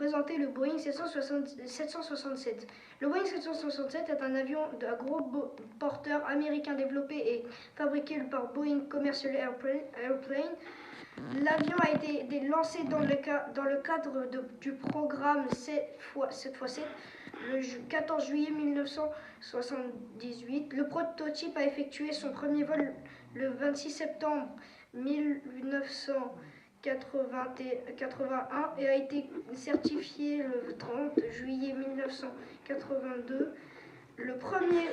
présenter le Boeing 767. Le Boeing 767 est un avion à gros porteur américain développé et fabriqué par Boeing Commercial Airplane. L'avion a été lancé dans le cadre du programme 7x7 le 14 juillet 1978. Le prototype a effectué son premier vol le 26 septembre 1981 et a été certifié le 30 juillet 1982. Le premier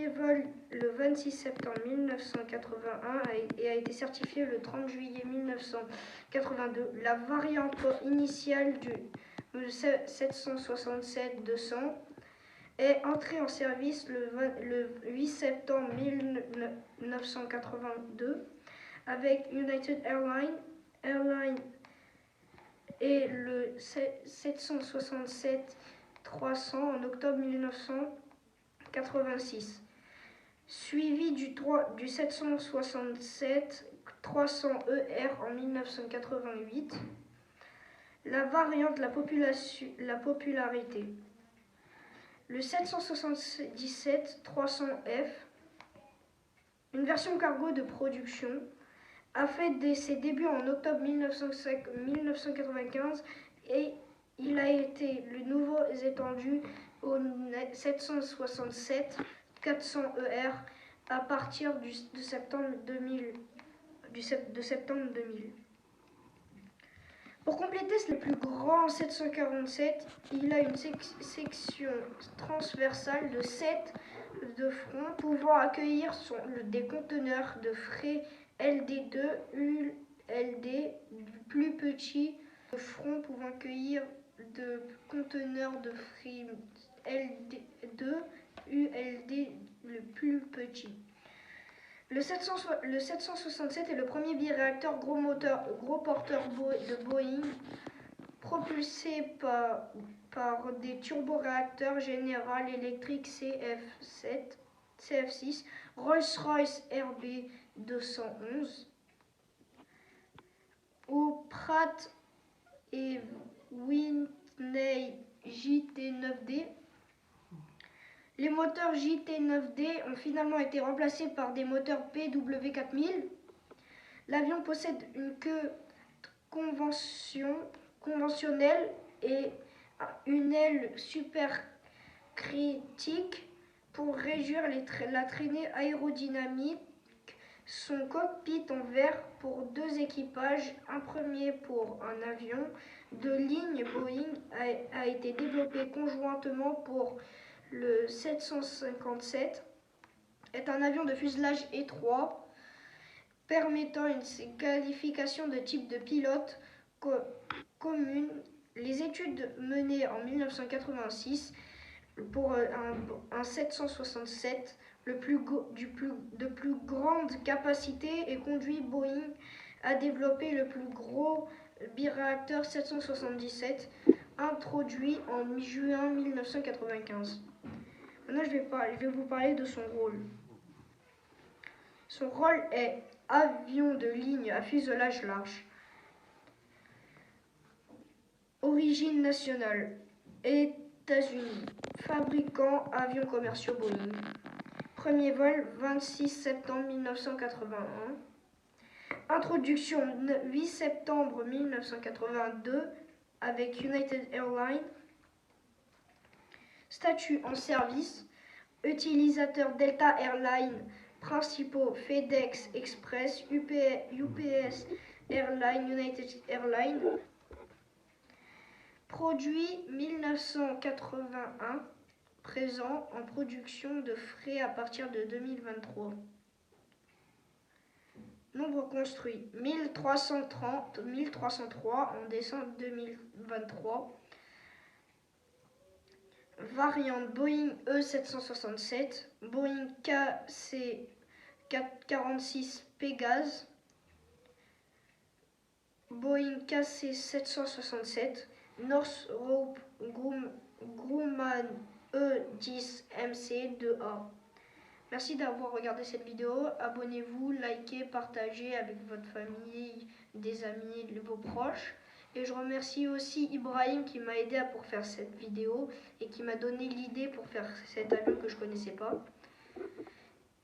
vol le 26 septembre 1981 et a été certifié le 30 juillet 1982. La variante initiale du 767-200 est entrée en service le 8 septembre 1982 avec United Airlines et le 767-300 en octobre 1986, suivi du 767-300ER en 1988. La variante, la popularité. Le 777-300F, une version cargo de production, a fait ses débuts en octobre 1995 et il a été de nouveau étendu au 767-400ER à partir de septembre 2000. Pour compléter le plus grand 747, il a une section transversale de 7 de front pouvant accueillir des conteneurs de fret LD2, ULD plus petits, de front pouvant accueillir de conteneurs de fret LD2, ULD le plus petit. Le 767 est le premier biréacteur gros porteur de Boeing, propulsé par des turboréacteurs General Electric CF6, Rolls-Royce RB211 ou Pratt & Whitney JT9D. Les moteurs JT9D ont finalement été remplacés par des moteurs PW4000. L'avion possède une queue conventionnelle et une aile supercritique pour réduire la traînée aérodynamique. Son cockpit en verre pour 2 équipages, un premier pour un avion de ligne Boeing a été développé conjointement pour le 757, est un avion de fuselage étroit permettant une qualification de type de pilote commune. Les études menées en 1986 pour un 767 de plus grande capacité et conduit Boeing à développer le plus gros biréacteur 777 introduit en juin 1995. Maintenant, je vais vous parler de son rôle. Son rôle est avion de ligne à fuselage large. Origine nationale, États-Unis. Fabricant avions commerciaux Boeing. Premier vol 26 septembre 1981. Introduction 8 septembre 1982 avec United Airlines. Statut en service. Utilisateurs Delta Airlines, principaux FedEx Express, UPS Airlines, United Airlines. Produit 1981, présent en production de fret à partir de 2023. Nombre construit 1303 en décembre 2023. Variante Boeing E767, Boeing KC-46 Pégase, Boeing KC-767, Northrop Grumman E10MC-2A. Merci d'avoir regardé cette vidéo. Abonnez-vous, likez, partagez avec votre famille, des amis, vos proches. Et je remercie aussi Ibrahim qui m'a aidé pour faire cette vidéo et qui m'a donné l'idée pour faire cet avion que je connaissais pas.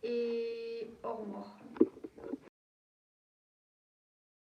Et au revoir.